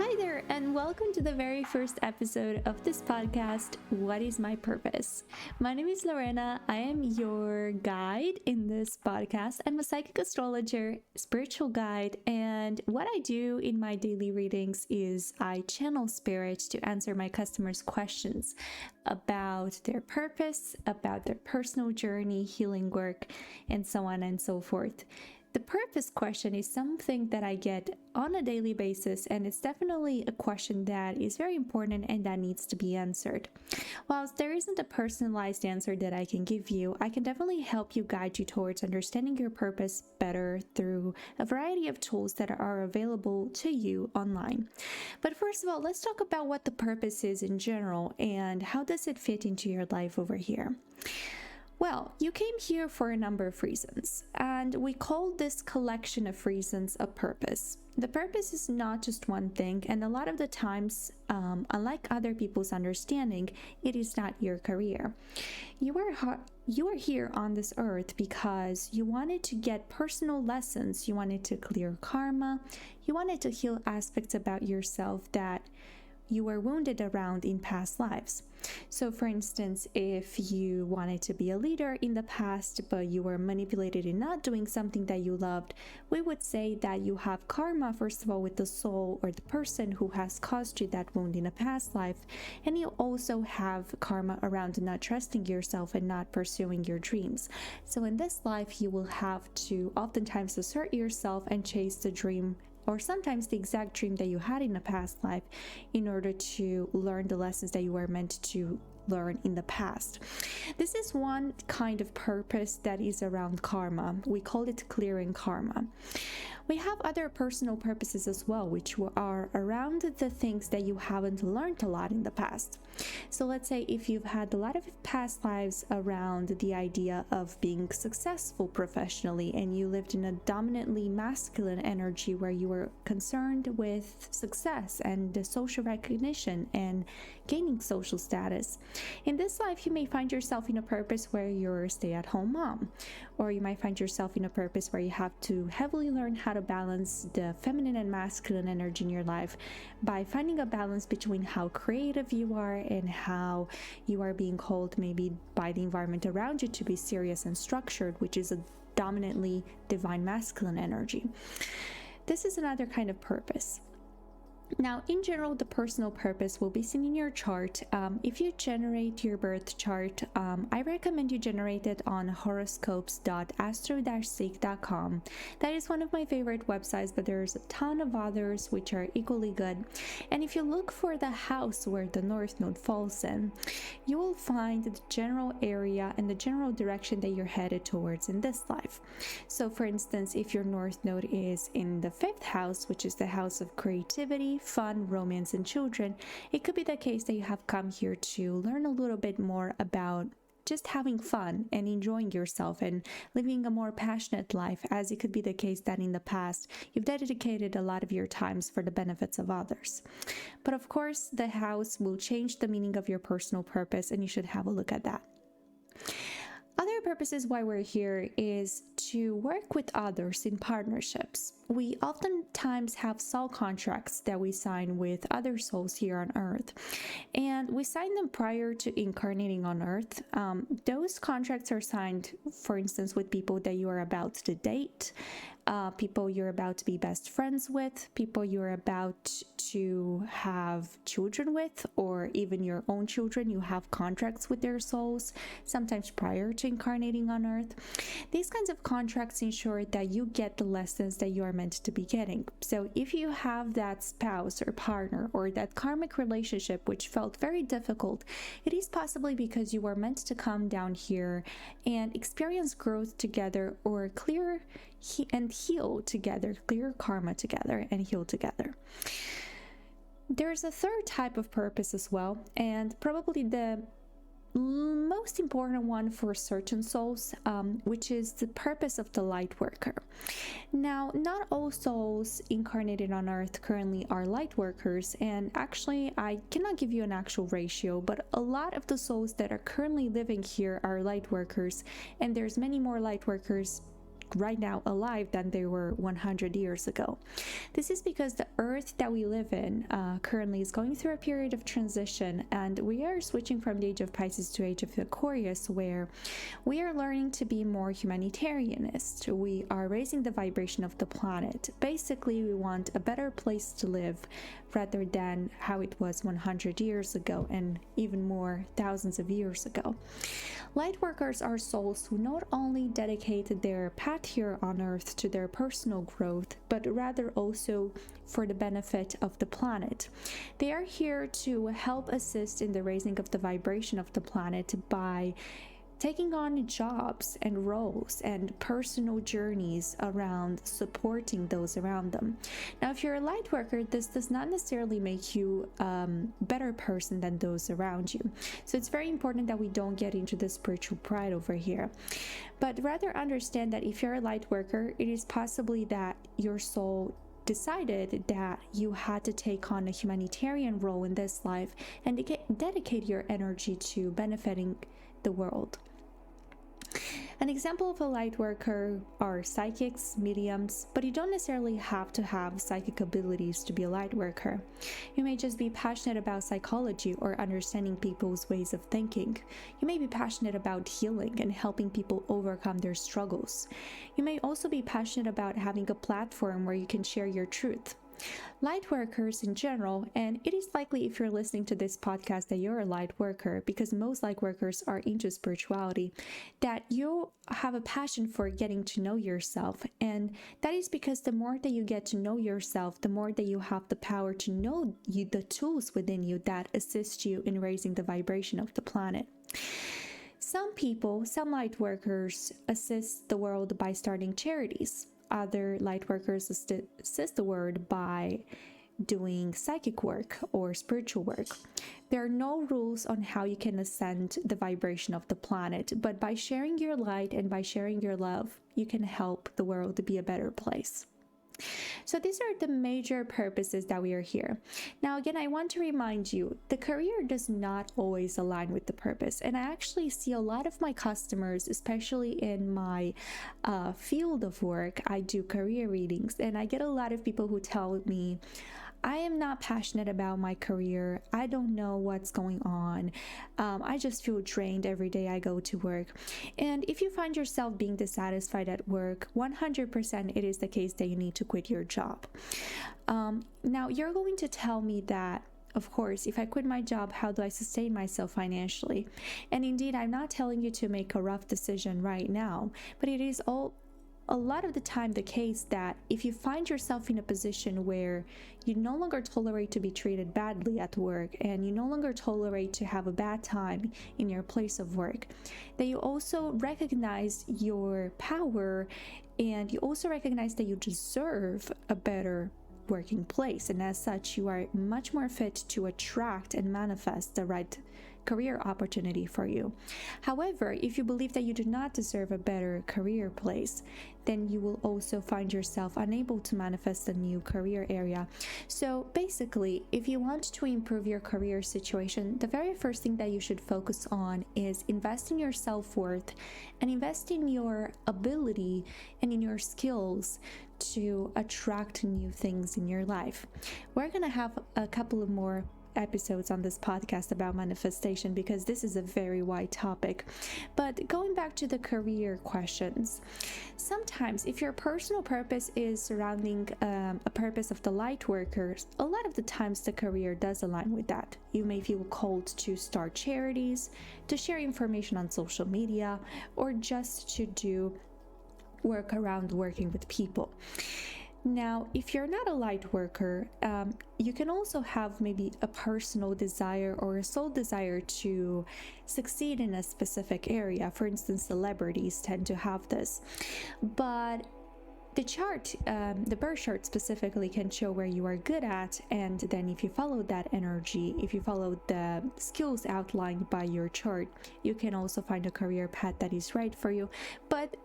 Hi there, and welcome to the very first episode of this podcast, What is My Purpose? My name is Lorena. I am your guide in this podcast. I'm a psychic astrologer, spiritual guide, and what I do in my daily readings is I channel spirits to answer my customers' questions about their purpose, about their personal journey, healing work, and so on and so forth. The purpose question is something that I get on a daily basis, and it's definitely a question that is very important and that needs to be answered. Whilst there isn't a personalized answer that I can give you, I can definitely help you guide you towards understanding your purpose better through a variety of tools that are available to you online. But first of all, let's talk about what the purpose is in general and how does it fit into your life over here. Well, you came here for a number of reasons, and we call this collection of reasons a purpose. The purpose is not just one thing, and a lot of the times, unlike other people's understanding, it is not your career. You are here on this earth because you wanted to get personal lessons, you wanted to clear karma, you wanted to heal aspects about yourself that you were wounded around in past lives. So for instance, if you wanted to be a leader in the past, but you were manipulated in not doing something that you loved, we would say that you have karma, first of all, with the soul or the person who has caused you that wound in a past life. And you also have karma around not trusting yourself and not pursuing your dreams. So in this life, you will have to oftentimes assert yourself and chase the dream, or sometimes the exact dream that you had in a past life, in order to learn the lessons that you were meant to learn in the past. This is one kind of purpose that is around karma. We call it clearing karma. We have other personal purposes as well, which are around the things that you haven't learned a lot in the past. So let's say if you've had a lot of past lives around the idea of being successful professionally, and you lived in a dominantly masculine energy where you were concerned with success and the social recognition and gaining social status. In this life, you may find yourself in a purpose where you're a stay-at-home mom, or you might find yourself in a purpose where you have to heavily learn how to balance the feminine and masculine energy in your life by finding a balance between how creative you are and how you are being called maybe by the environment around you to be serious and structured, which is a dominantly divine masculine energy. This is another kind of purpose. Now, in general, the personal purpose will be seen in your chart. If you generate your birth chart, I recommend you generate it on horoscopes.astro-seek.com. That is one of my favorite websites, but there's a ton of others which are equally good. And if you look for the house where the North Node falls in, you will find the general area and the general direction that you're headed towards in this life. So, for instance, if your North Node is in the 5th house, which is the house of creativity, fun, romance, and children, it could be the case that you have come here to learn a little bit more about just having fun and enjoying yourself and living a more passionate life, as it could be the case that in the past you've dedicated a lot of your times for the benefits of others. But of course, the house will change the meaning of your personal purpose, and you should have a look at that. Other purposes why we're here is to work with others in partnerships. We oftentimes have soul contracts that we sign with other souls here on Earth, and we sign them prior to incarnating on Earth. Those contracts are signed, for instance, with people that you are about to date, people you're about to be best friends with, people you're about to have children with, or even your own children. You have contracts with their souls, sometimes prior to incarnating on Earth. These kinds of contracts ensure that you get the lessons that you are meant to be getting. So if you have that spouse or partner or that karmic relationship which felt very difficult, it is possibly because you were meant to come down here and experience growth together, or clear and heal together, clear karma together and heal together. There's a third type of purpose as well, and probably the most important one for certain souls, which is the purpose of the light worker. Now, not all souls incarnated on Earth currently are light workers, and actually I cannot give you an actual ratio, but a lot of the souls that are currently living here are light workers, and there's many more light workers right now alive than they were 100 years ago. This is because the earth that we live in currently is going through a period of transition, and we are switching from the age of Pisces to age of Aquarius, where we are learning to be more humanitarianist. We are raising the vibration of the planet. Basically, we want a better place to live rather than how it was 100 years ago and even more thousands of years ago. Light workers are souls who not only dedicated their path here on earth to their personal growth, but rather also for the benefit of the planet. They are here to help assist in the raising of the vibration of the planet by taking on jobs and roles and personal journeys around supporting those around them. Now, if you're a light worker, this does not necessarily make you a better person than those around you. So it's very important that we don't get into the spiritual pride over here, but rather understand that if you're a light worker, it is possibly that your soul decided that you had to take on a humanitarian role in this life and dedicate your energy to benefiting the world. An example of a light worker are psychics, mediums, but you don't necessarily have to have psychic abilities to be a light worker. You may just be passionate about psychology or understanding people's ways of thinking. You may be passionate about healing and helping people overcome their struggles. You may also be passionate about having a platform where you can share your truth. Light workers in general, and it is likely if you're listening to this podcast that you're a light worker, because most light workers are into spirituality, that you have a passion for getting to know yourself. And that is because the more that you get to know yourself, the more that you have the power to know the tools within you that assist you in raising the vibration of the planet. Some light workers assist the world by starting charities. Other light workers assist the world by doing psychic work or spiritual work. There are no rules on how you can ascend the vibration of the planet, but by sharing your light and by sharing your love, you can help the world to be a better place. So these are the major purposes that we are here. Now, again, I want to remind you, the career does not always align with the purpose. And I actually see a lot of my customers, especially in my field of work, I do career readings, and I get a lot of people who tell me, I am not passionate about my career. I don't know what's going on. I just feel drained every day I go to work. And if you find yourself being dissatisfied at work, 100% it is the case that you need to quit your job. Now, you're going to tell me that, of course, if I quit my job, how do I sustain myself financially? And indeed, I'm not telling you to make a rough decision right now, but it is a lot of the time the case that if you find yourself in a position where you no longer tolerate to be treated badly at work and you no longer tolerate to have a bad time in your place of work, that you also recognize your power and you also recognize that you deserve a better working place, and as such you are much more fit to attract and manifest the right career opportunity for you. However, if you believe that you do not deserve a better career place, then you will also find yourself unable to manifest a new career area. So basically, if you want to improve your career situation, the very first thing that you should focus on is invest in your self-worth and invest in your ability and in your skills to attract new things in your life. We're gonna have a couple of more episodes on this podcast about manifestation because this is a very wide topic. But going back to the career questions, sometimes if your personal purpose is surrounding a purpose of the light workers, a lot of the times the career does align with that. You may feel called to start charities, to share information on social media, or just to do work around working with people. Now, if you're not a light worker, you can also have maybe a personal desire or a soul desire to succeed in a specific area. For instance, celebrities tend to have this. But the chart, the birth chart specifically, can show where you are good at, and then if you follow that energy, if you follow the skills outlined by your chart, you can also find a career path that is right for you. But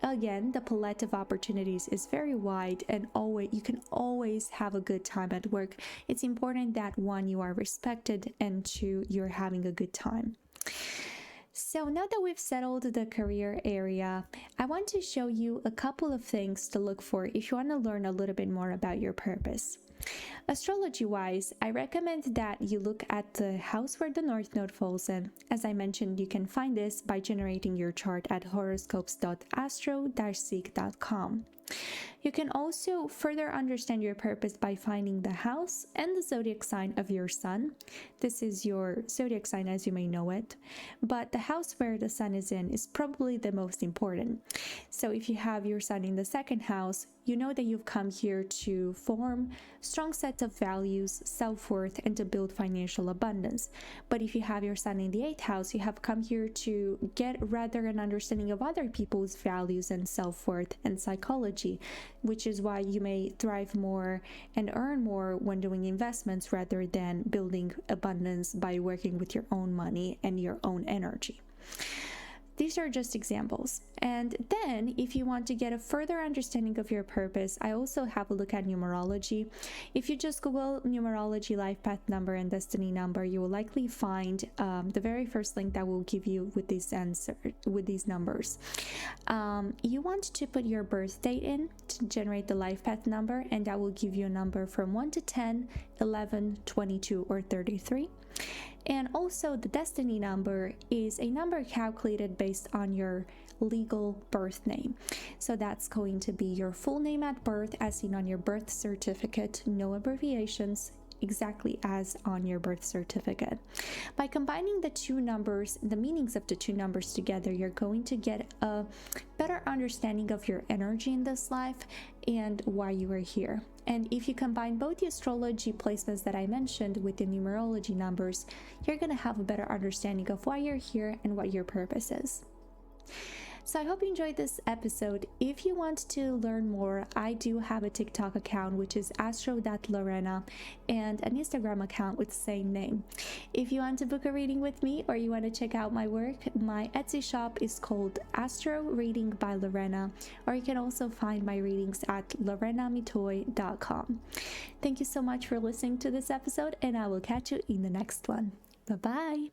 again, the palette of opportunities is very wide, and you can always have a good time at work. It's important that one, you are respected, and two, you're having a good time. So now that we've settled the career area, I want to show you a couple of things to look for if you want to learn a little bit more about your purpose. Astrology-wise, I recommend that you look at the house where the North Node falls in. As I mentioned, you can find this by generating your chart at horoscopes.astro-seek.com. You can also further understand your purpose by finding the house and the zodiac sign of your sun. This is your zodiac sign as you may know it, but the house where the sun is in is probably the most important. So if you have your sun in the second house, you know that you've come here to form strong sets of values, self-worth, and to build financial abundance. But if you have your sun in the 8th house, you have come here to get rather an understanding of other people's values and self-worth and psychology, which is why you may thrive more and earn more when doing investments rather than building abundance by working with your own money and your own energy. These are just examples. And then if you want to get a further understanding of your purpose, I also have a look at numerology. If you just Google numerology, life path number, and destiny number, you will likely find the very first link that will give you with these numbers. You want to put your birth date in to generate the life path number, and that will give you a number from 1 to 10, 11, 22, or 33. And also the destiny number is a number calculated based on your legal birth name. So that's going to be your full name at birth as seen on your birth certificate, no abbreviations, exactly as on your birth certificate. By combining the two numbers, the meanings of the two numbers together, you're going to get a better understanding of your energy in this life and why you are here. And if you combine both the astrology placements that I mentioned with the numerology numbers, you're going to have a better understanding of why you're here and what your purpose is. So I hope you enjoyed this episode. If you want to learn more, I do have a TikTok account, which is astro.lorena, and an Instagram account with the same name. If you want to book a reading with me or you want to check out my work, my Etsy shop is called Astro Reading by Lorena, or you can also find my readings at lorenamitoy.com. Thank you so much for listening to this episode, and I will catch you in the next one. Bye-bye.